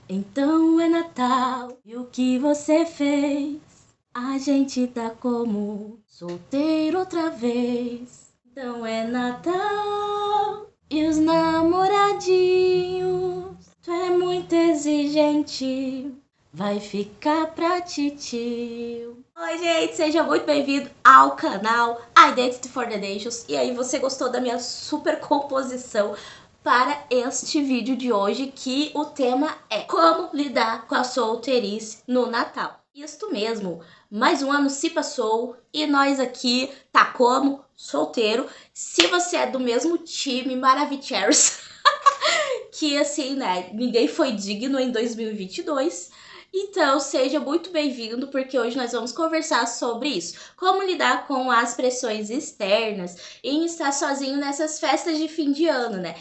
Então é Natal, e o que você fez? A gente tá como solteiro outra vez. Então é Natal, e os namoradinhos. Tu é muito exigente, vai ficar pra titio. Oi, gente, seja muito bem-vindo ao canal Identity for the Nations. E aí, você gostou da minha super composição para este vídeo de hoje, que o tema é como lidar com a solteirice no Natal. Isto mesmo, mais um ano se passou e nós aqui tá como solteiro. Se você é do mesmo time Maravicheros, que assim, né, ninguém foi digno em 2022, então seja muito bem-vindo, porque hoje nós vamos conversar sobre isso. Como lidar com as pressões externas em estar sozinho nessas festas de fim de ano, né?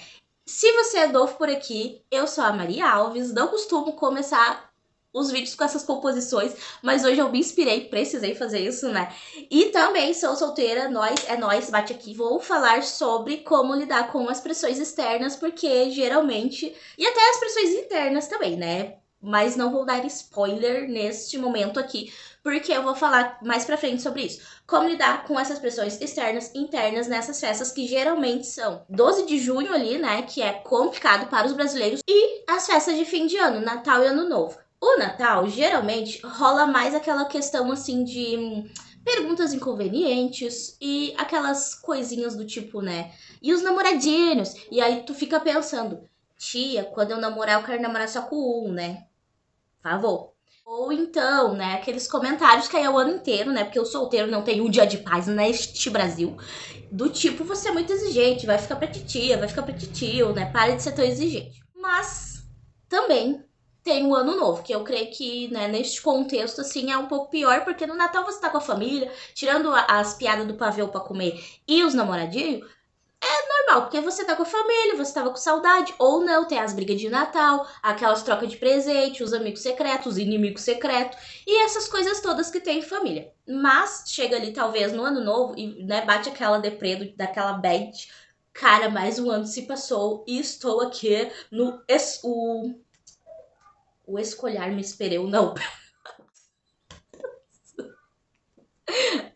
Se você é novo por aqui, eu sou a Maria Alves, não costumo começar os vídeos com essas composições, mas hoje eu me inspirei, precisei fazer isso, né? E também sou solteira, nós, bate aqui. Vou falar sobre como lidar com as pressões externas, porque geralmente, e até as pressões internas também, né? Mas não vou dar spoiler neste momento aqui, porque eu vou falar mais pra frente sobre isso. Como lidar com essas pressões externas e internas nessas festas que geralmente são 12 de junho ali, né, que é complicado para os brasileiros, e as festas de fim de ano, Natal e Ano Novo. O Natal, geralmente, rola mais aquela questão, assim, de perguntas inconvenientes e aquelas coisinhas do tipo, né, e os namoradinhos? E aí tu fica pensando, tia, quando eu namorar, eu quero namorar só com um, né? Por favor. Ou então, né, aqueles comentários que aí é o ano inteiro, né, porque o solteiro não tem um dia de paz neste Brasil, do tipo, você é muito exigente, vai ficar pra titia, vai ficar pra titio, né, para de ser tão exigente. Mas também tem o ano novo, que eu creio que, né, neste contexto, assim, é um pouco pior, porque no Natal você tá com a família, tirando as piadas do pavê pra comer e os namoradinhos, normal, porque você tá com a família, você tava com saudade, ou não, tem as brigas de Natal, aquelas trocas de presente, os amigos secretos, os inimigos secretos, e essas coisas todas que tem em família. Mas chega ali, talvez, no ano novo, e né, bate aquela deprê daquela bad. Cara, mais um ano se passou e estou aqui no o escolher me esperou, não.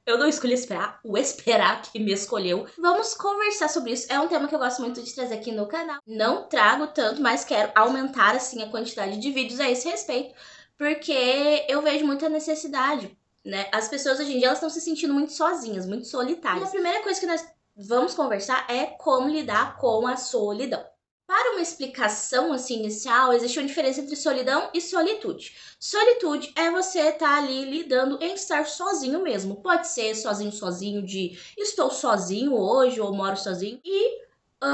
Eu não escolhi esperar, o esperar que me escolheu. Vamos conversar sobre isso. É um tema que eu gosto muito de trazer aqui no canal. Não trago tanto, mas quero aumentar assim a quantidade de vídeos a esse respeito, porque eu vejo muita necessidade, né? As pessoas hoje em dia elas estão se sentindo muito sozinhas, muito solitárias. E a primeira coisa que nós vamos conversar é como lidar com a solidão. Para uma explicação assim inicial, existe uma diferença entre solidão e solitude. Solitude é você estar ali lidando em estar sozinho mesmo. Pode ser sozinho de estou sozinho hoje ou moro sozinho. E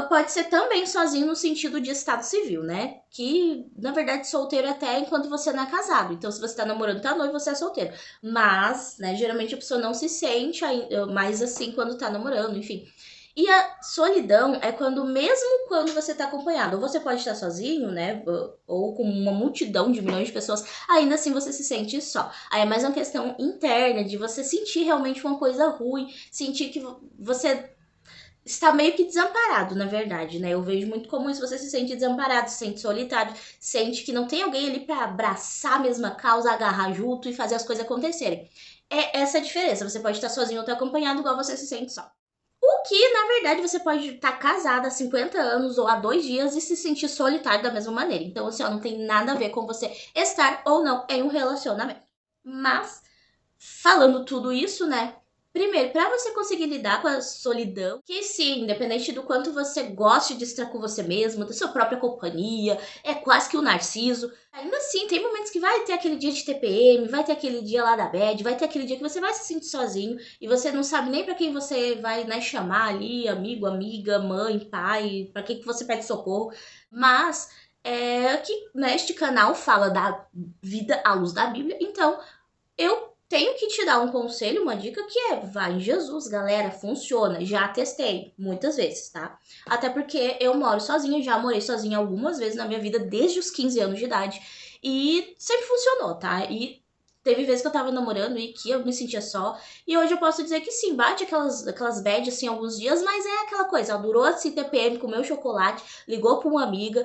pode ser também sozinho no sentido de estado civil, né? Que, na verdade, solteiro até enquanto você não é casado. Então, se você tá namorando, tá noivo, você é solteiro. Mas, né, geralmente a pessoa não se sente mais assim quando tá namorando, enfim. E a solidão é quando, mesmo quando você tá acompanhado, ou você pode estar sozinho, né? Ou com uma multidão de milhões de pessoas, ainda assim você se sente só. Aí é mais uma questão interna de você sentir realmente uma coisa ruim, sentir que você está meio que desamparado, na verdade, né? Eu vejo muito como isso, você se sente desamparado, se sente solitário, sente que não tem alguém ali para abraçar a mesma causa, agarrar junto e fazer as coisas acontecerem. É essa a diferença. Você pode estar sozinho ou estar acompanhado, igual você se sente só. O que, na verdade, você pode estar casada há 50 anos ou há 2 dias e se sentir solitário da mesma maneira. Então, assim, ó, não tem nada a ver com você estar ou não em um relacionamento. Mas, falando tudo isso, né? Primeiro, para você conseguir lidar com a solidão, que sim, independente do quanto você goste de estar com você mesmo, da sua própria companhia, é quase que o narciso. Ainda assim, tem momentos que vai ter aquele dia de TPM, vai ter aquele dia lá da bad, vai ter aquele dia que você vai se sentir sozinho e você não sabe nem para quem você vai, né, chamar ali, amigo, amiga, mãe, pai, para quem que você pede socorro. Mas é que neste canal fala da vida à luz da Bíblia, então eu tenho que te dar um conselho, uma dica que é, vai em Jesus, galera, funciona. Já testei muitas vezes, tá? Até porque eu moro sozinha, já morei sozinha algumas vezes na minha vida desde os 15 anos de idade e sempre funcionou, tá? E Teve vezes que eu tava namorando e que eu me sentia só. E hoje eu posso dizer que sim, bate aquelas bad, assim, alguns dias, mas é aquela coisa. Ela durou assim, TPM, comeu chocolate, ligou pra uma amiga,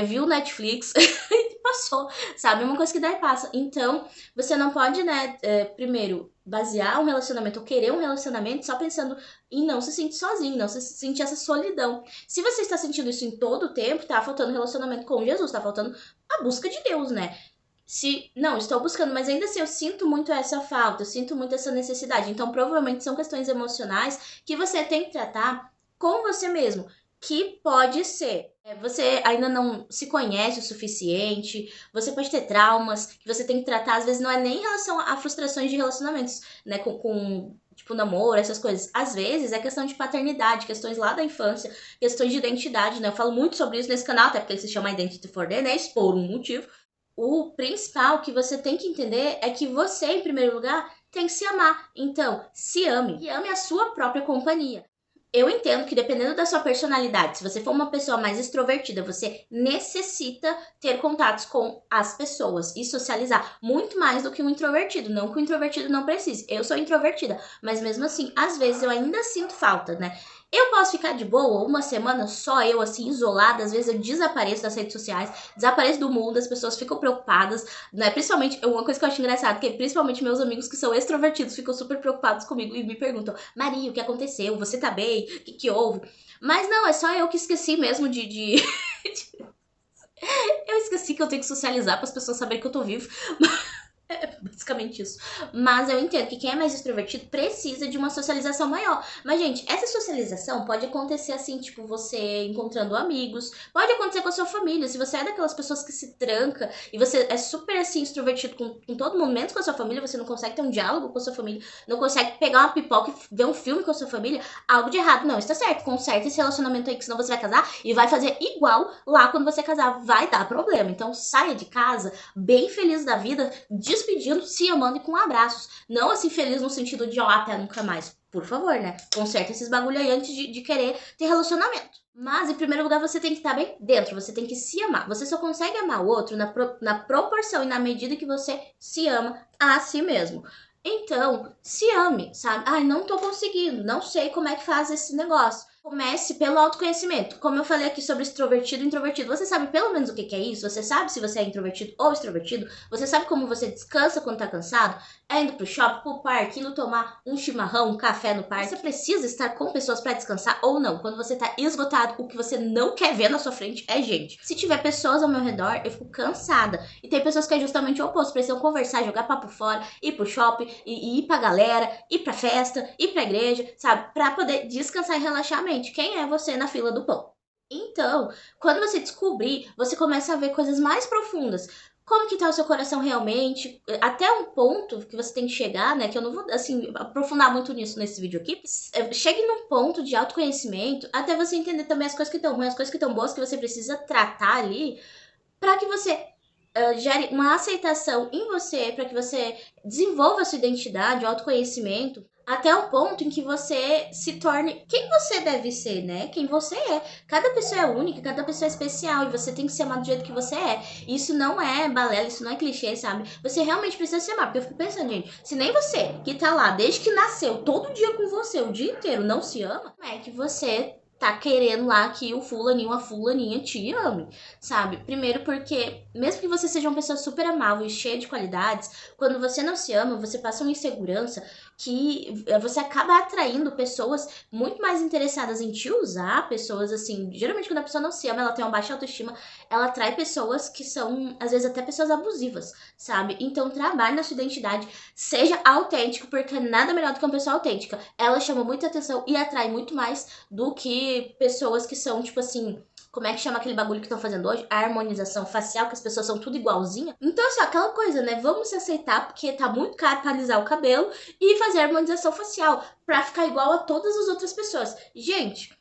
viu Netflix e passou, sabe? Uma coisa que dá e passa. Então, você não pode, né, primeiro, basear um relacionamento ou querer um relacionamento só pensando em não se sentir sozinho, não se sentir essa solidão. Se você está sentindo isso em todo o tempo, tá faltando relacionamento com Jesus, tá faltando a busca de Deus, né? Se não, estou buscando, mas ainda assim eu sinto muito essa falta, eu sinto muito essa necessidade. Então, provavelmente são questões emocionais que você tem que tratar com você mesmo. Que pode ser, você ainda não se conhece o suficiente, você pode ter traumas que você tem que tratar, às vezes não é nem em relação a frustrações de relacionamentos, né, com tipo namoro, essas coisas. Às vezes é questão de paternidade, questões lá da infância, questões de identidade, né? Eu falo muito sobre isso nesse canal, até porque ele se chama Identity for the Nation, por um motivo. O principal que você tem que entender é que você, em primeiro lugar, tem que se amar. Então, se ame e ame a sua própria companhia. Eu entendo que dependendo da sua personalidade, se você for uma pessoa mais extrovertida, você necessita ter contatos com as pessoas e socializar muito mais do que um introvertido. Não que o introvertido não precise. Eu sou introvertida, mas mesmo assim, às vezes eu ainda sinto falta, né? Eu posso ficar de boa uma semana só eu, assim, isolada. Às vezes eu desapareço das redes sociais, desapareço do mundo, as pessoas ficam preocupadas, né? Principalmente, uma coisa que eu acho engraçada, que principalmente meus amigos que são extrovertidos ficam super preocupados comigo e me perguntam: Maria, o que aconteceu? Você tá bem? O que houve? Mas não, é só eu que esqueci mesmo Eu esqueci que eu tenho que socializar para as pessoas saberem que eu tô vivo. É basicamente isso. Mas eu entendo que quem é mais extrovertido precisa de uma socialização maior. Mas, gente, essa socialização pode acontecer assim, tipo, você encontrando amigos. Pode acontecer com a sua família. Se você é daquelas pessoas que se tranca e você é super, assim, extrovertido com todo mundo, menos com a sua família, você não consegue ter um diálogo com a sua família, não consegue pegar uma pipoca e ver um filme com a sua família, algo de errado não está certo. Conserta esse relacionamento aí, que senão você vai casar e vai fazer igual lá quando você casar. Vai dar problema. Então, saia de casa bem feliz da vida, despedindo, se amando e com abraços. Não assim feliz no sentido de, ó, até nunca mais. Por favor, né? Conserta esses bagulho aí antes de querer ter relacionamento. Mas, em primeiro lugar, você tem que estar bem dentro. Você tem que se amar. Você só consegue amar o outro na proporção e na medida que você se ama a si mesmo. Então, se ame, sabe? Ai, não tô conseguindo, não sei como é que faz esse negócio. Comece pelo autoconhecimento. Como eu falei aqui sobre extrovertido e introvertido, você sabe pelo menos o que é isso? Você sabe se você é introvertido ou extrovertido? Você sabe como você descansa quando tá cansado? É indo pro shopping, pro parque, indo tomar um chimarrão, um café no parque. Você precisa estar com pessoas para descansar ou não. Quando você tá esgotado, o que você não quer ver na sua frente é gente. Se tiver pessoas ao meu redor, eu fico cansada. E tem pessoas que é justamente o oposto. Precisam conversar, jogar papo fora, ir pro shopping, e ir pra galera, ir pra festa, ir pra igreja, sabe? Pra poder descansar e relaxar a mente. Quem é você na fila do pão? Então, quando você descobrir, você começa a ver coisas mais profundas. Como que tá o seu coração realmente? Até um ponto que você tem que chegar, né? Que eu não vou, assim, aprofundar muito nisso nesse vídeo aqui. Chegue num ponto de autoconhecimento até você entender também as coisas que estão ruins, as coisas que estão boas que você precisa tratar ali para que você gere uma aceitação em você, para que você desenvolva a sua identidade, o autoconhecimento, até o ponto em que você se torne quem você deve ser, né? Quem você é. Cada pessoa é única, cada pessoa é especial e você tem que se amar do jeito que você é. Isso não é balela, isso não é clichê, sabe? Você realmente precisa se amar. Porque eu fico pensando, gente, se nem você, que tá lá desde que nasceu, todo dia com você, o dia inteiro, não se ama, como é que você tá querendo lá que o fulaninho, a fulaninha te ame, sabe? Primeiro porque, mesmo que você seja uma pessoa super amável e cheia de qualidades, quando você não se ama, você passa uma insegurança que você acaba atraindo pessoas muito mais interessadas em te usar, pessoas assim, geralmente quando a pessoa não se ama, ela tem uma baixa autoestima, ela atrai pessoas que são, às vezes, até pessoas abusivas, sabe? Então trabalhe na sua identidade, seja autêntico, porque nada melhor do que uma pessoa autêntica. Ela chama muita atenção e atrai muito mais do que pessoas que são, tipo assim, como é que chama aquele bagulho que estão fazendo hoje? A harmonização facial, que as pessoas são tudo igualzinha. Então, assim, aquela coisa, né? Vamos se aceitar, porque tá muito caro pra alisar o cabelo e fazer harmonização facial pra ficar igual a todas as outras pessoas. Gente,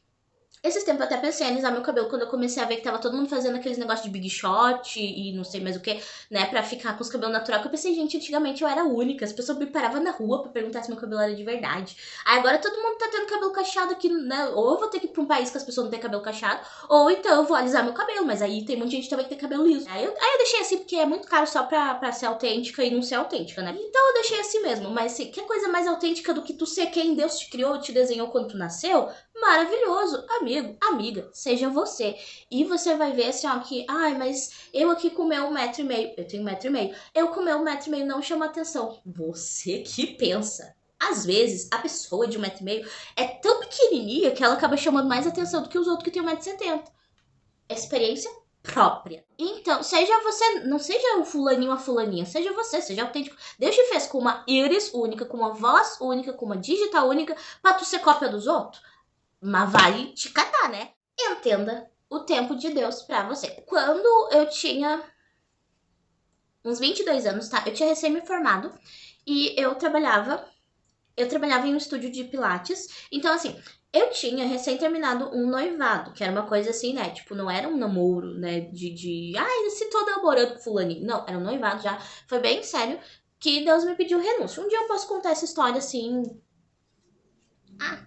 Esses tempos eu até pensei em alisar meu cabelo quando eu comecei a ver que tava todo mundo fazendo aqueles negócios de big shot e não sei mais o que, né, pra ficar com os cabelos naturais. Que eu pensei, gente, antigamente eu era única, as pessoas me paravam na rua pra perguntar se meu cabelo era de verdade. Aí agora todo mundo tá tendo cabelo cacheado aqui, né, ou eu vou ter que ir pra um país que as pessoas não têm cabelo cacheado, ou então eu vou alisar meu cabelo, mas aí tem muita gente também que tem cabelo liso. Aí eu deixei assim porque é muito caro só pra ser autêntica e não ser autêntica, né. Então eu deixei assim mesmo, mas assim, que coisa mais autêntica do que tu ser quem Deus te criou, te desenhou quando tu nasceu? Maravilhoso, amigo, amiga, seja você. E você vai ver assim, ó, que, ai, mas eu aqui com meu 1,5 m, eu tenho 1,5 m, eu com meu 1,5 m não chama atenção. Você que pensa. Às vezes, a pessoa de 1,5 m é tão pequenininha que ela acaba chamando mais atenção do que os outros que tem 1,70 m. Experiência própria. Então, seja você, não seja o fulaninho ou a fulaninha, seja você, seja autêntico. Deus te fez com uma íris única, com uma voz única, com uma digital única, pra tu ser cópia dos outros? Mas vai te catar, né? Entenda o tempo de Deus pra você. Quando eu tinha uns 22 anos, tá? Eu tinha recém me formado e eu trabalhava em um estúdio de pilates. Então, assim, eu tinha recém terminado um noivado, que era uma coisa assim, né? Tipo, não era um namoro, né? Ai, se tô namorando com fulaninho. Não, era um noivado já. Foi bem sério que Deus me pediu renúncia. Um dia eu posso contar essa história assim. Ah,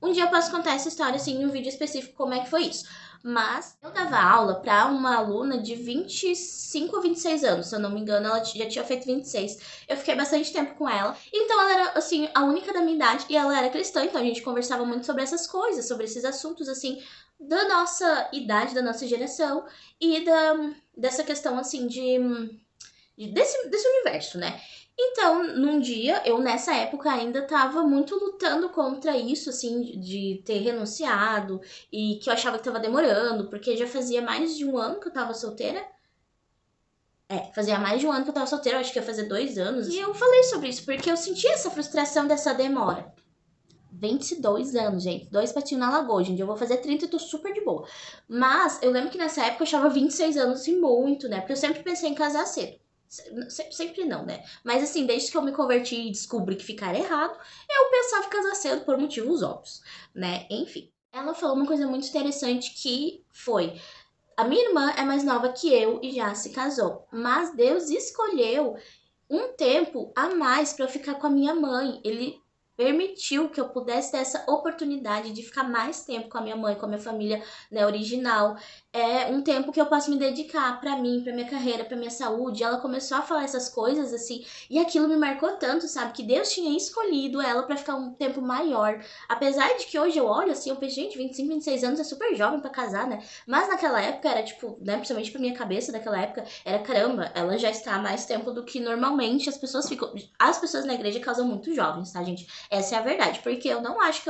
Um dia eu posso contar essa história, assim, em um vídeo específico, como é que foi isso. Mas eu dava aula pra uma aluna de 25 ou 26 anos, se eu não me engano, ela já tinha feito 26. Eu fiquei bastante tempo com ela. Então ela era, assim, a única da minha idade e ela era cristã, então a gente conversava muito sobre essas coisas, sobre esses assuntos, assim, da nossa idade, da nossa geração e dessa questão, assim, desse universo, né? Então, num dia, eu nessa época ainda tava muito lutando contra isso, assim, de ter renunciado e que eu achava que tava demorando, porque já fazia mais de um ano que eu tava solteira. Fazia mais de um ano que eu tava solteira, eu acho que ia fazer 2 anos. E eu falei sobre isso, porque eu senti essa frustração dessa demora. 22 anos, gente. 2 patinhos na lagoa. Hoje em dia eu vou fazer 30 e tô super de boa. Mas eu lembro que nessa época eu achava 26 anos assim muito, né? Porque eu sempre pensei em casar cedo. Sempre não, né? Mas assim, desde que eu me converti e descobri que ficar errado, eu pensava em casar cedo por motivos óbvios, né? Enfim. Ela falou uma coisa muito interessante que foi: a minha irmã é mais nova que eu e já se casou, mas Deus escolheu um tempo a mais para eu ficar com a minha mãe. Ele permitiu que eu pudesse ter essa oportunidade de ficar mais tempo com a minha mãe, com a minha família, né, original. É um tempo que eu posso me dedicar para mim, para minha carreira, para minha saúde. Ela começou a falar essas coisas assim, e aquilo me marcou tanto, sabe, que Deus tinha escolhido ela para ficar um tempo maior. Apesar de que hoje eu olho assim, eu penso, gente, 25, 26 anos é super jovem para casar, né? Mas naquela época era tipo, né, principalmente pra minha cabeça daquela época, era caramba, ela já está há mais tempo do que normalmente as pessoas ficam. As pessoas na igreja casam muito jovens, tá, gente? Essa é a verdade. Porque eu não acho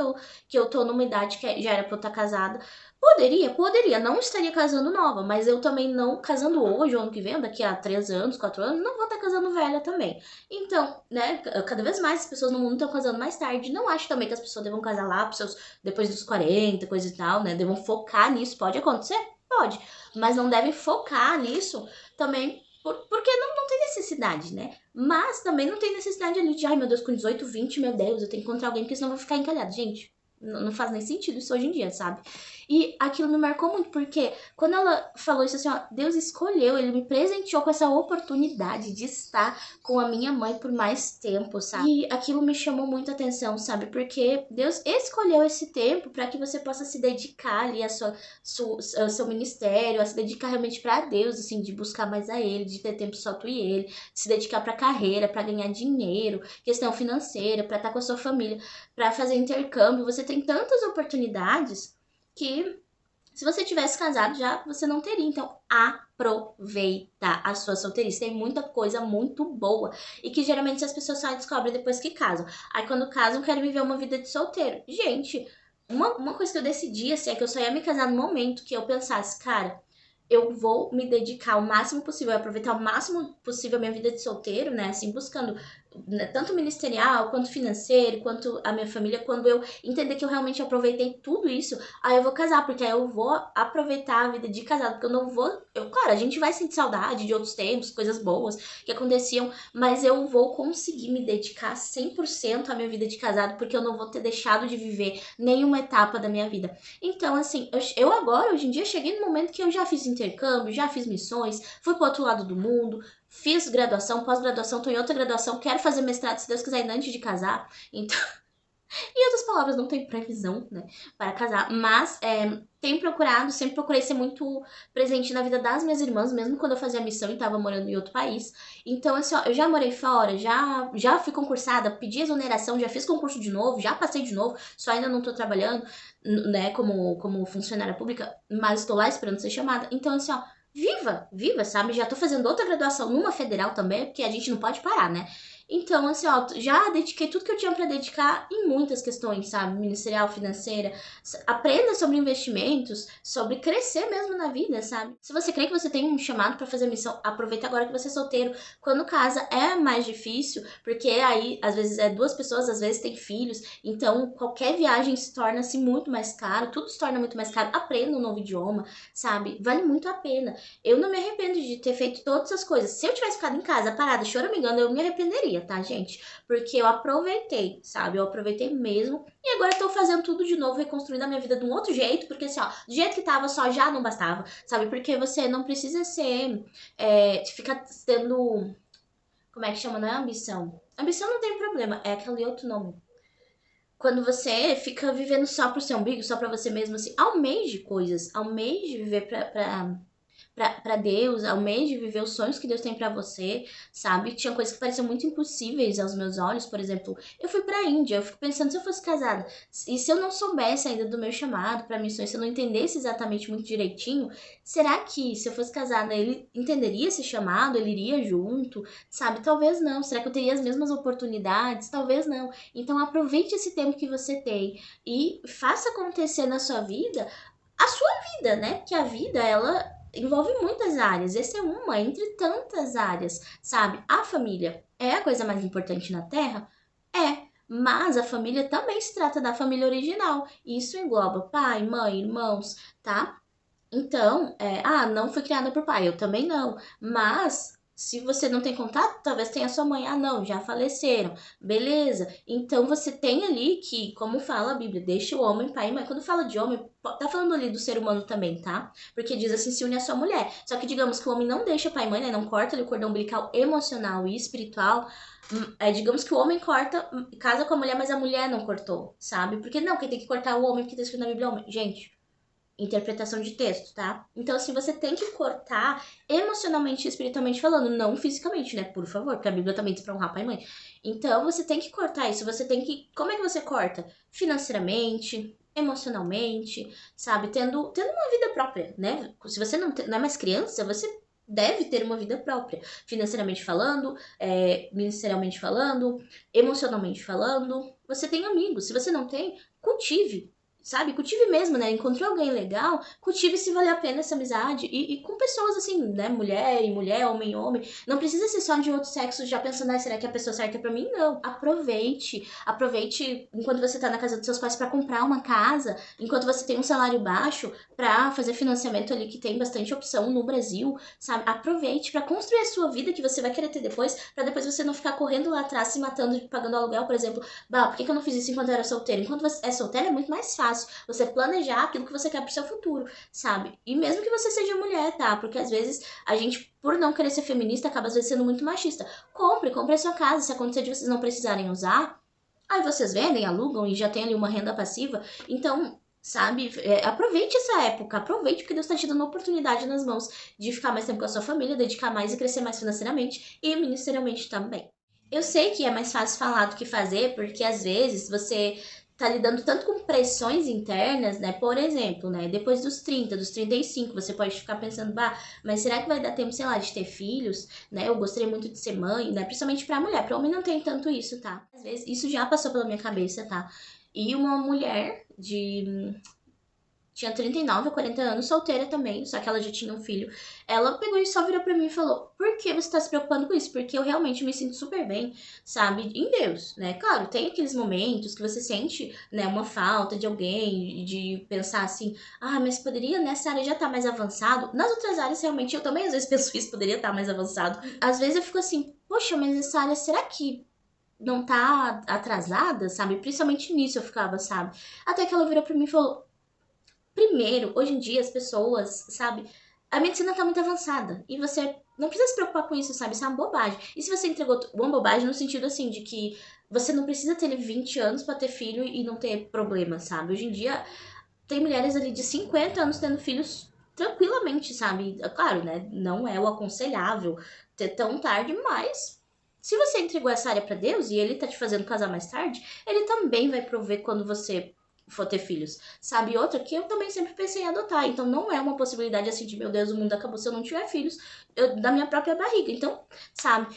que eu tô numa idade que já era pra eu estar casada. Poderia, não estaria casando nova, mas eu também não, casando hoje, ou ano que vem, daqui a 3 anos, 4 anos, não vou estar casando velha também. Então, né, cada vez mais as pessoas no mundo estão casando mais tarde. Não acho também que as pessoas devam casar lá pros seus, depois dos 40, coisa e tal, né? Devam focar nisso. Pode acontecer? Pode. Mas não devem focar nisso também porque não tem necessidade, né? Mas também não tem necessidade ali de, ai meu Deus, com 18, 20, meu Deus, eu tenho que encontrar alguém porque senão eu vou ficar encalhado. Gente, não faz nem sentido isso hoje em dia, sabe? E aquilo me marcou muito, porque quando ela falou isso assim, ó, Deus escolheu, ele me presenteou com essa oportunidade de estar com a minha mãe por mais tempo, sabe? E aquilo me chamou muito a atenção, sabe? Porque Deus escolheu esse tempo para que você possa se dedicar ali ao seu ministério, a se dedicar realmente para Deus, assim, de buscar mais a Ele, de ter tempo só tu e Ele, de se dedicar para carreira, para ganhar dinheiro, questão financeira, para estar com a sua família, para fazer intercâmbio. Você tem tantas oportunidades que se você tivesse casado já, você não teria. Então, aproveita a sua solteirice. Tem muita coisa muito boa. E que geralmente as pessoas só descobrem depois que casam. Aí quando casam, querem viver uma vida de solteiro. Gente, uma coisa que eu decidi, assim, é que eu só ia me casar no momento que eu pensasse, cara, eu vou me dedicar o máximo possível, aproveitar o máximo possível a minha vida de solteiro, né? Assim, buscando, né, tanto ministerial, quanto financeiro, quanto a minha família. Quando eu entender que eu realmente aproveitei tudo isso, aí eu vou casar, porque aí eu vou aproveitar a vida de casado, porque eu não vou. Claro, a gente vai sentir saudade de outros tempos, coisas boas que aconteciam, mas eu vou conseguir me dedicar 100% à minha vida de casado, porque eu não vou ter deixado de viver nenhuma etapa da minha vida. Então, assim, eu agora, hoje em dia, cheguei no momento que eu já fiz intercâmbio, já fiz missões, fui pro outro lado do mundo, fiz graduação, pós-graduação, tô em outra graduação, quero fazer mestrado, se Deus quiser, ainda antes de casar. Então, em outras palavras, não tenho previsão, né, para casar, mas tenho procurado, sempre procurei ser muito presente na vida das minhas irmãs, mesmo quando eu fazia missão e tava morando em outro país. Então, assim, ó, eu já morei fora, já fui concursada, pedi exoneração, já fiz concurso de novo, já passei de novo, só ainda não tô trabalhando, né, como funcionária pública, mas estou lá esperando ser chamada. Então, assim, ó, viva, sabe? Já tô fazendo outra graduação numa federal também, porque a gente não pode parar, né? Então, assim, ó, já dediquei tudo que eu tinha pra dedicar em muitas questões, sabe? Ministerial, financeira. Aprenda sobre investimentos, sobre crescer mesmo na vida, sabe? Se você crê que você tem um chamado pra fazer missão, aproveita agora que você é solteiro. Quando casa é mais difícil, porque aí, às vezes, é duas pessoas, às vezes tem filhos. Então, qualquer viagem se torna-se muito mais caro, tudo se torna muito mais caro. Aprenda um novo idioma, sabe? Vale muito a pena. Eu não me arrependo de ter feito todas essas coisas. Se eu tivesse ficado em casa parada, choramingando, eu me arrependeria, tá, gente? Porque eu aproveitei, sabe? Eu aproveitei mesmo. E agora eu tô fazendo tudo de novo, reconstruindo a minha vida de um outro jeito. Porque assim, ó, do jeito que tava só já não bastava, sabe? Porque você não precisa ser. Ficar tendo. Como é que chama? Não é ambição. Ambição não tem problema, é aquele outro nome. Quando você fica vivendo só pro seu umbigo, só pra você mesmo, assim, almeje coisas, almeje viver pra Deus, almeje viver os sonhos que Deus tem pra você, sabe? Tinha coisas que pareciam muito impossíveis aos meus olhos, por exemplo, eu fui pra Índia, eu fico pensando se eu fosse casada, e se eu não soubesse ainda do meu chamado pra missões, se eu não entendesse exatamente muito direitinho, será que se eu fosse casada ele entenderia esse chamado, ele iria junto, sabe? Talvez não. Será que eu teria as mesmas oportunidades? Talvez não. Então aproveite esse tempo que você tem e faça acontecer na sua vida a sua vida, né? Porque a vida, ela envolve muitas áreas. Essa é uma entre tantas áreas, sabe? A família é a coisa mais importante na Terra? É. Mas a família também se trata da família original. Isso engloba pai, mãe, irmãos, tá? Então, não foi criada por pai, eu também não. Mas, se você não tem contato, talvez tenha sua mãe. Ah, não, já faleceram. Beleza. Então, você tem ali que, como fala a Bíblia, deixa o homem, pai e mãe. Quando fala de homem, tá falando ali do ser humano também, tá? Porque diz assim, se une a sua mulher. Só que, digamos que o homem não deixa pai e mãe, né? Não corta ali o cordão umbilical emocional e espiritual. Digamos que o homem corta, casa com a mulher, mas a mulher não cortou, sabe? Porque não, quem tem que cortar é o homem, porque tá escrito na Bíblia é o homem. Gente, interpretação de texto, tá? Então, assim, você tem que cortar emocionalmente e espiritualmente falando, não fisicamente, né? Por favor, porque a Bíblia também diz pra honrar pai e mãe. Então, você tem que cortar isso, você tem que... Como é que você corta? Financeiramente, emocionalmente, sabe? Tendo uma vida própria, né? Se você não é mais criança, você deve ter uma vida própria. Financeiramente falando, ministerialmente falando, emocionalmente falando. Você tem amigos. Se você não tem, cultive, sabe? Cultive mesmo, né? Encontrou alguém legal, cultive se vale a pena essa amizade. E com pessoas assim, né? Mulher e mulher, homem e homem. Não precisa ser só de outro sexo, já pensando, ah, será que é a pessoa certa é pra mim? Não. Aproveite. Aproveite enquanto você tá na casa dos seus pais pra comprar uma casa, enquanto você tem um salário baixo, pra fazer financiamento ali, que tem bastante opção no Brasil, sabe? Aproveite pra construir a sua vida que você vai querer ter depois, pra depois você não ficar correndo lá atrás, se matando, pagando aluguel, por exemplo. Bah, por que eu não fiz isso enquanto eu era solteira? Enquanto você é solteira é muito mais fácil você planejar aquilo que você quer pro seu futuro, sabe? E mesmo que você seja mulher, tá? Porque às vezes a gente, por não querer ser feminista, acaba às vezes sendo muito machista. Compre a sua casa. Se acontecer de vocês não precisarem usar, aí vocês vendem, alugam e já tem ali uma renda passiva. Então, sabe, aproveite essa época, aproveite, porque Deus tá te dando uma oportunidade nas mãos de ficar mais tempo com a sua família, dedicar mais e crescer mais financeiramente e ministerialmente também. Eu sei que é mais fácil falar do que fazer, porque às vezes você tá lidando tanto com pressões internas, né? Por exemplo, né? Depois dos 30, dos 35, você pode ficar pensando, bah, mas será que vai dar tempo, sei lá, de ter filhos, né? Eu gostaria muito de ser mãe, né? Principalmente pra mulher. Pra homem não tem tanto isso, tá? Às vezes isso já passou pela minha cabeça, tá? E uma mulher de tinha 39 ou 40 anos, solteira também, só que ela já tinha um filho. Ela pegou e só virou pra mim e falou: por que você tá se preocupando com isso? Porque eu realmente me sinto super bem, sabe, em Deus, né? Claro, tem aqueles momentos que você sente, né, uma falta de alguém, de pensar assim, ah, mas poderia nessa área já estar mais avançado. Nas outras áreas, realmente, eu também às vezes penso isso, poderia estar mais avançado. Às vezes eu fico assim, poxa, mas essa área, será que não tá atrasada, sabe? Principalmente nisso eu ficava, sabe? Até que ela virou pra mim e falou: primeiro, hoje em dia as pessoas, sabe? A medicina tá muito avançada e você não precisa se preocupar com isso, sabe? Isso é uma bobagem. E se você entregou uma bobagem no sentido assim de que você não precisa ter 20 anos pra ter filho e não ter problema, sabe? Hoje em dia tem mulheres ali de 50 anos tendo filhos tranquilamente, sabe? Claro, né? Não é o aconselhável ter tão tarde, mas se você entregou essa área pra Deus e ele tá te fazendo casar mais tarde, ele também vai prover quando você for ter filhos, sabe? E outra que eu também sempre pensei em adotar, então não é uma possibilidade assim de, meu Deus, o mundo acabou se eu não tiver filhos da minha própria barriga. Então, sabe?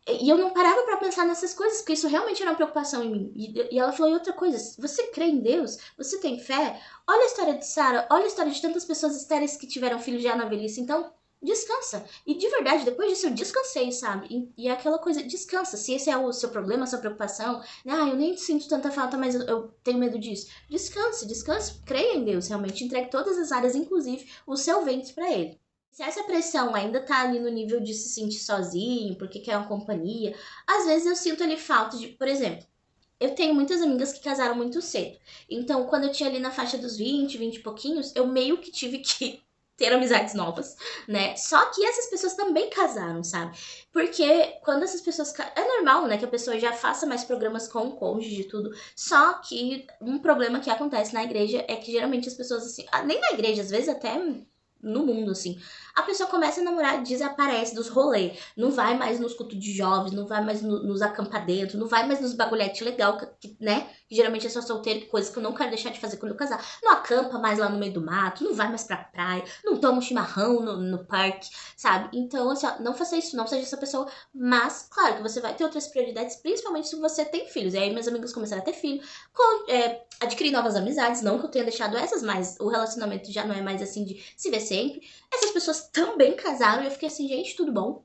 E eu não parava pra pensar nessas coisas, porque isso realmente era uma preocupação em mim. E ela falou: e outra coisa, você crê em Deus? Você tem fé? Olha a história de Sara, olha a história de tantas pessoas estéreis que tiveram filhos já na velhice. Então, descansa. E de verdade, depois disso eu descansei, sabe? E é aquela coisa, descansa. Se esse é o seu problema, a sua preocupação, né? Ah, eu nem sinto tanta falta, mas eu tenho medo disso. Descanse, descanse, creia em Deus, realmente. Entregue todas as áreas, inclusive o seu ventre pra ele. Se essa pressão ainda tá ali no nível de se sentir sozinho, porque quer uma companhia, às vezes eu sinto ali falta de, por exemplo, eu tenho muitas amigas que casaram muito cedo. Então, quando eu tinha ali na faixa dos 20 e pouquinhos, eu meio que tive que ter amizades novas, né? Só que essas pessoas também casaram, sabe? Porque quando essas pessoas. É normal, né, que a pessoa já faça mais programas com o cônjuge e tudo. Só que um problema que acontece na igreja é que geralmente as pessoas, assim. Nem na igreja, às vezes até no mundo, assim. A pessoa começa a namorar, desaparece dos rolês, não vai mais nos cultos de jovens, não vai mais nos acampamentos, não vai mais nos bagulhetes legal, né? Que geralmente é só solteiro, coisa que eu não quero deixar de fazer quando eu casar. Não acampa mais lá no meio do mato, não vai mais pra praia, não toma um chimarrão no parque, sabe? Então, assim, ó, não faça isso, não seja essa pessoa. Mas, claro que você vai ter outras prioridades, principalmente se você tem filhos. E aí, minhas amigas começaram a ter filho, adquirir novas amizades, não que eu tenha deixado essas, mas o relacionamento já não é mais assim de se ver sempre. Essas pessoas também casaram e eu fiquei assim, gente, tudo bom?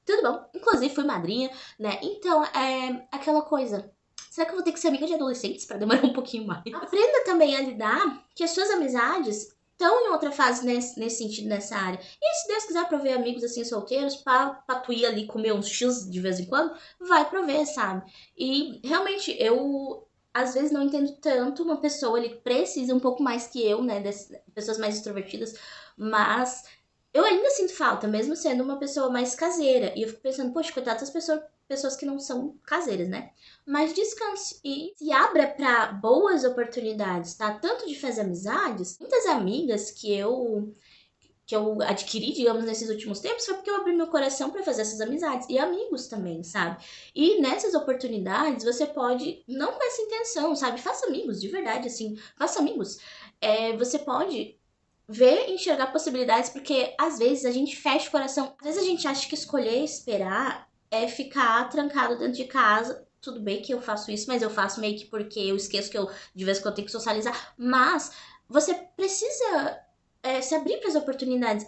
Tudo bom. Inclusive, fui madrinha, né? Então, é aquela coisa. Será que eu vou ter que ser amiga de adolescentes pra demorar um pouquinho mais? Aprenda também a lidar que as suas amizades estão em outra fase nesse sentido, nessa área. E se Deus quiser prover amigos assim solteiros pra tu ir ali comer uns X de vez em quando, vai prover, sabe? E realmente eu às vezes não entendo tanto uma pessoa ali que precisa um pouco mais que eu, né? Pessoas mais extrovertidas, mas eu ainda sinto falta, mesmo sendo uma pessoa mais caseira. E eu fico pensando, poxa, coitadas das pessoas que não são caseiras, né? Mas descanse e se abra para boas oportunidades, tá? Tanto de fazer amizades, muitas amigas que eu adquiri, digamos, nesses últimos tempos, foi porque eu abri meu coração para fazer essas amizades. E amigos também, sabe? E nessas oportunidades, você pode, não com essa intenção, sabe? Faça amigos, de verdade, assim. Faça amigos. Você pode ver e enxergar possibilidades, porque às vezes a gente fecha o coração. Às vezes a gente acha que escolher esperar é ficar trancado dentro de casa. Tudo bem que eu faço isso, mas eu faço meio que porque eu esqueço que eu de vez em quando tenho que socializar. Mas você precisa se abrir para as oportunidades.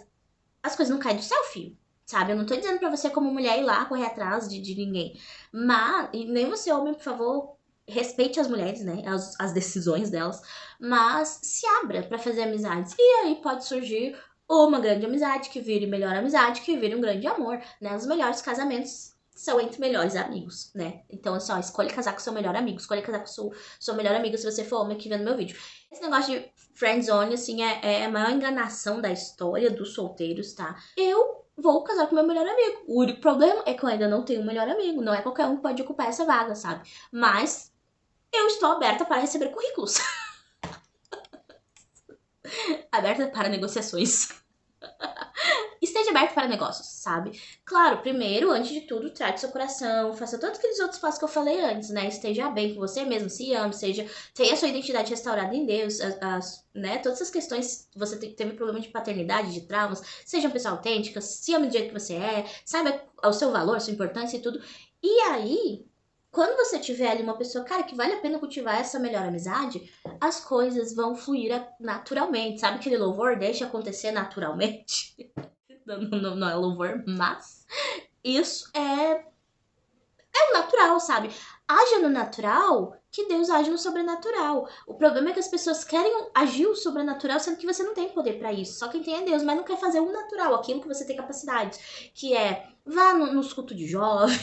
As coisas não caem do céu, filho. Sabe? Eu não tô dizendo pra você, como mulher, ir lá correr atrás de ninguém. Mas, e nem você, homem, por favor, respeite as mulheres, né? As decisões delas. Mas se abra pra fazer amizades. E aí pode surgir uma grande amizade que vire melhor amizade, que vire um grande amor, né? Os melhores casamentos são entre melhores amigos, né? Então, assim, ó, escolha casar com seu melhor amigo, escolha casar com sua melhor amiga se você for homem aqui vendo meu vídeo. Esse negócio de friendzone, assim, é a maior enganação da história dos solteiros, tá? Eu vou casar com meu melhor amigo. O único problema é que eu ainda não tenho um melhor amigo. Não é qualquer um que pode ocupar essa vaga, sabe? Mas eu estou aberta para receber currículos. Aberta para negociações. Esteja aberto para negócios, sabe? Claro, primeiro, antes de tudo, trate seu coração, faça todos aqueles outros passos que eu falei antes, né? Esteja bem com você mesmo, se ame, tenha a sua identidade restaurada em Deus, né? Todas essas questões, você teve problema de paternidade, de traumas, seja uma pessoa autêntica, se ame do jeito que você é, saiba o seu valor, sua importância e tudo. E aí, Quando você tiver ali uma pessoa, cara, que vale a pena cultivar essa melhor amizade, as coisas vão fluir naturalmente. Sabe aquele louvor? Deixa acontecer naturalmente. Não é louvor, mas isso é o natural, sabe? Haja no natural que Deus age no sobrenatural. O problema é que as pessoas querem agir o sobrenatural, sendo que você não tem poder pra isso. Só quem tem é Deus, mas não quer fazer o natural, aquilo que você tem capacidade, que é vá nos cultos de jovem,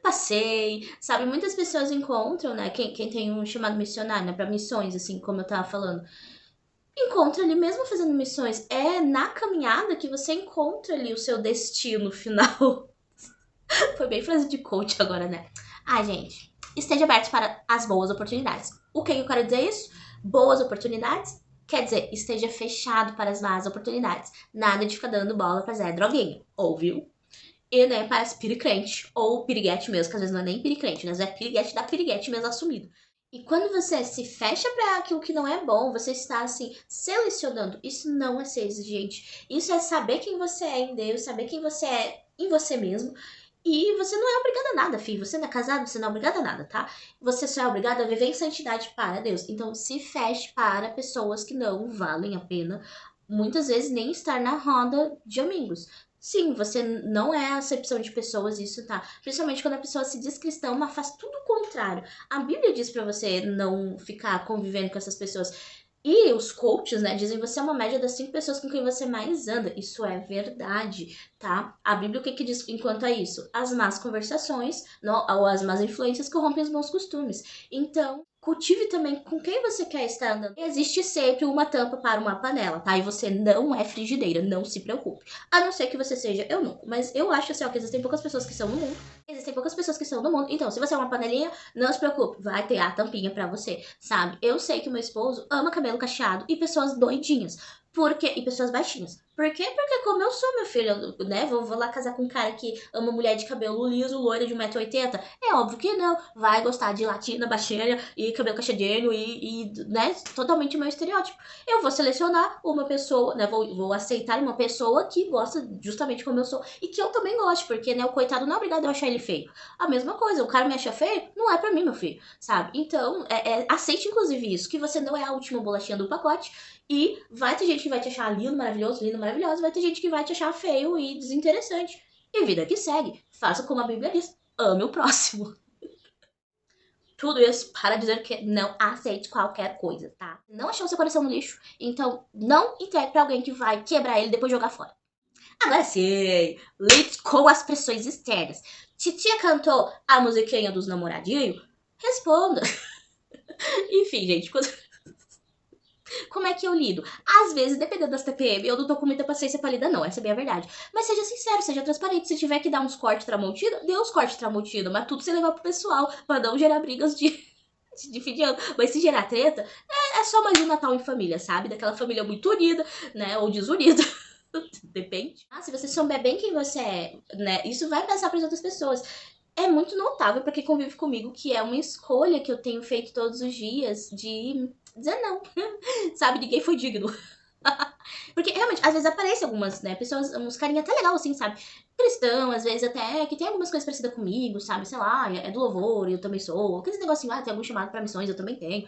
passeie, sabe? Muitas pessoas encontram, né? Quem tem um chamado missionário, né? Pra missões, assim, como eu tava falando, encontra ali mesmo fazendo missões. É na caminhada que você encontra ali o seu destino final. Foi bem frase de coach agora, né? Ai, gente, esteja aberto para as boas oportunidades. O que eu quero dizer isso? Boas oportunidades quer dizer, esteja fechado para as más oportunidades. Nada de ficar dando bola pra Zé Droguinha, ouviu? E, né, para as piricrente, ou piriguete mesmo, que às vezes não é nem piricrente, né? Zé piriguete da piriguete mesmo assumido. E quando você se fecha para aquilo que não é bom, você está assim selecionando. Isso não é ser exigente. Isso é saber quem você é em Deus, saber quem você é em você mesmo. E você não é obrigada a nada, filho. Você não é casado, você não é obrigada a nada, tá? Você só é obrigada a viver em santidade para Deus. Então se feche para pessoas que não valem a pena. Muitas vezes nem estar na roda de amigos. Sim, você não é a acepção de pessoas, isso tá. Principalmente quando a pessoa se diz cristã, mas faz tudo o contrário. A Bíblia diz pra você não ficar convivendo com essas pessoas. E os coaches, né, dizem que você é uma média das 5 pessoas com quem você mais anda. Isso é verdade, tá? A Bíblia o que diz enquanto a isso? As más conversações, não, ou as más influências corrompem os bons costumes. Então, cultive também com quem você quer estar andando. Existe sempre uma tampa para uma panela, tá? E você não é frigideira, não se preocupe. A não ser que você seja eunuco. Mas eu acho assim, ó, que existem poucas pessoas que são no mundo. Existem poucas pessoas que são no mundo. Então, se você é uma panelinha, não se preocupe. Vai ter a tampinha pra você, sabe? Eu sei que o meu esposo ama cabelo cacheado e pessoas doidinhas. E pessoas baixinhas. Por quê? Porque como eu sou, meu filho, né? Vou lá casar com um cara que ama mulher de cabelo liso, loira de 1,80 m. É óbvio que não. Vai gostar de latina, baixinha e cabelo cacheadinho né? Totalmente o meu estereótipo. Eu vou selecionar uma pessoa, né? Vou aceitar uma pessoa que gosta justamente como eu sou. E que eu também gosto, porque, né? O coitado não é obrigado a achar ele feio. A mesma coisa, o cara me acha feio, não é pra mim, meu filho, sabe? Então, aceite inclusive isso, que você não é a última bolachinha do pacote. E vai ter gente que vai te achar lindo, maravilhoso. Vai ter gente que vai te achar feio e desinteressante. E vida que segue. Faça como a Bíblia diz. Ame o próximo. Tudo isso para dizer que não aceite qualquer coisa, tá? Não achou seu coração no lixo, então não entregue pra alguém que vai quebrar ele e depois jogar fora. Agora sim, leite com as pressões externas. Titia cantou a musiquinha dos namoradinhos? Responda. Enfim, gente, como é que eu lido? Às vezes, dependendo das TPM, eu não tô com muita paciência pra lidar, não. Essa é bem a verdade. Mas seja sincero, seja transparente. Se tiver que dar uns cortes tramontina, dê uns cortes tramontina. Mas tudo você levar pro pessoal, pra não gerar brigas de fim de ano. Mas se gerar treta, é só mais um Natal em família, sabe? Daquela família muito unida, né? Ou desunida. Depende. Se você souber bem quem você é, né? Isso vai passar para as outras pessoas. É muito notável para quem convive comigo que é uma escolha que eu tenho feito todos os dias de dizer não. Sabe? Ninguém foi digno. Porque realmente, às vezes aparecem algumas, né, pessoas, uns carinha até legal, assim, sabe? Cristão, às vezes até, que tem algumas coisas parecidas comigo, sabe? Sei lá, é do louvor, eu também sou. Aqueles negocinho, tem algum chamado pra missões, eu também tenho.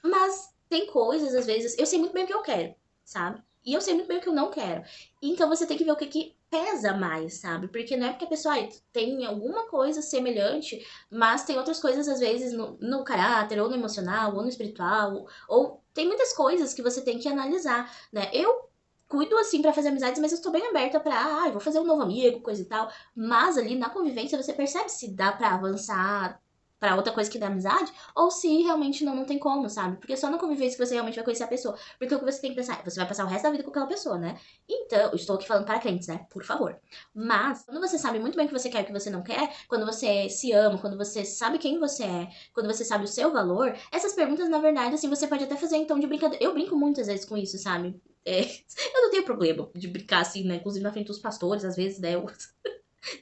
Mas tem coisas, às vezes, eu sei muito bem o que eu quero, sabe? E eu sei muito bem o que eu não quero. Então você tem que ver o que pesa mais, sabe? Porque não é porque a pessoa tem alguma coisa semelhante, mas tem outras coisas, às vezes, no caráter, ou no emocional, ou no espiritual, ou tem muitas coisas que você tem que analisar, né? Eu cuido assim pra fazer amizades, mas eu estou bem aberta pra, vou fazer um novo amigo, coisa e tal. Mas ali na convivência você percebe se dá pra avançar pra outra coisa que dá amizade, ou se realmente não tem como, sabe? Porque só na convivência que você realmente vai conhecer a pessoa. Porque o que você tem que pensar, você vai passar o resto da vida com aquela pessoa, né? Então, eu estou aqui falando para crentes, né? Por favor. Mas, quando você sabe muito bem o que você quer e o que você não quer, quando você se ama, quando você sabe quem você é, quando você sabe o seu valor, essas perguntas, na verdade, assim, você pode até fazer então de brincadeira. Eu brinco muitas vezes com isso, sabe? Eu não tenho problema de brincar assim, né? Inclusive na frente dos pastores, às vezes, né?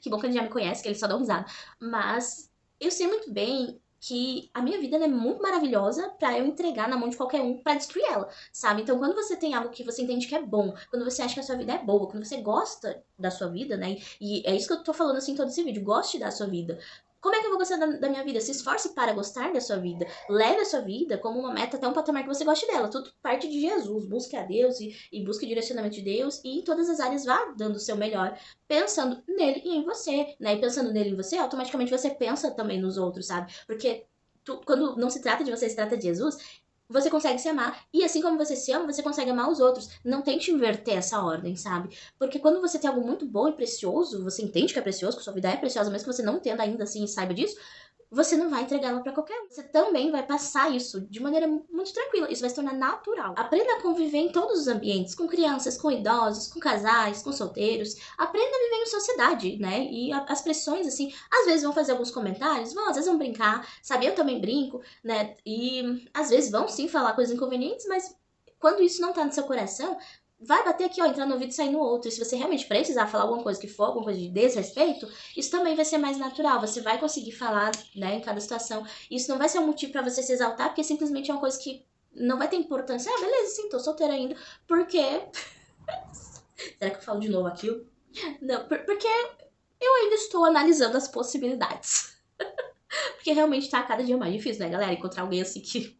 Que bom que ele já me conhece, que eles só dão risada. Mas eu sei muito bem que a minha vida é muito maravilhosa pra eu entregar na mão de qualquer um pra destruir ela, sabe? Então, quando você tem algo que você entende que é bom, quando você acha que a sua vida é boa, quando você gosta da sua vida, né? E é isso que eu tô falando assim em todo esse vídeo, goste da sua vida. Como é que eu vou gostar da minha vida? Se esforce para gostar da sua vida. Leve a sua vida como uma meta até um patamar que você goste dela. Tudo parte de Jesus. Busque a Deus e busque o direcionamento de Deus. E em todas as áreas vá dando o seu melhor, pensando nele e em você, né? E pensando nele e em você, automaticamente você pensa também nos outros, sabe? Porque quando não se trata de você, se trata de Jesus, você consegue se amar. E assim como você se ama, você consegue amar os outros. Não tente inverter essa ordem, sabe? Porque quando você tem algo muito bom e precioso, você entende que é precioso, que sua vida é preciosa, mesmo que você não entenda ainda assim e saiba disso, você não vai entregar ela pra qualquer um. Você também vai passar isso de maneira muito tranquila. Isso vai se tornar natural. Aprenda a conviver em todos os ambientes, com crianças, com idosos, com casais, com solteiros. Aprenda a viver em sociedade, né? E as pressões, assim, às vezes vão fazer alguns comentários, vão, às vezes vão brincar, sabe? Eu também brinco, né? E às vezes vão sim falar coisas inconvenientes, mas quando isso não tá no seu coração, vai bater aqui, ó, entrar no ouvido e sair no outro. E se você realmente precisar falar alguma coisa que for, alguma coisa de desrespeito, isso também vai ser mais natural. Você vai conseguir falar, né, em cada situação. Isso não vai ser um motivo pra você se exaltar, porque simplesmente é uma coisa que não vai ter importância. Ah, beleza, sim, tô solteira ainda. Porque. Será que eu falo de novo aquilo? Não, porque eu ainda estou analisando as possibilidades. Porque realmente tá cada dia mais difícil, né, galera? Encontrar alguém assim que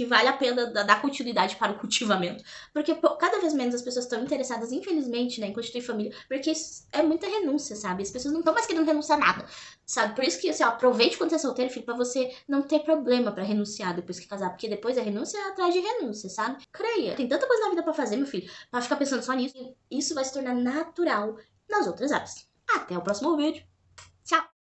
vale a pena dar continuidade para o cultivamento. Porque cada vez menos as pessoas estão interessadas, infelizmente, né, em constituir família, porque isso é muita renúncia, sabe? As pessoas não estão mais querendo renunciar a nada, sabe? Por isso que, assim, ó, aproveite quando você é solteiro, filho, pra você não ter problema pra renunciar depois que casar, porque depois a renúncia é atrás de renúncia, sabe? Creia, tem tanta coisa na vida pra fazer, meu filho, pra ficar pensando só nisso, e isso vai se tornar natural nas outras áreas. Até o próximo vídeo. Tchau!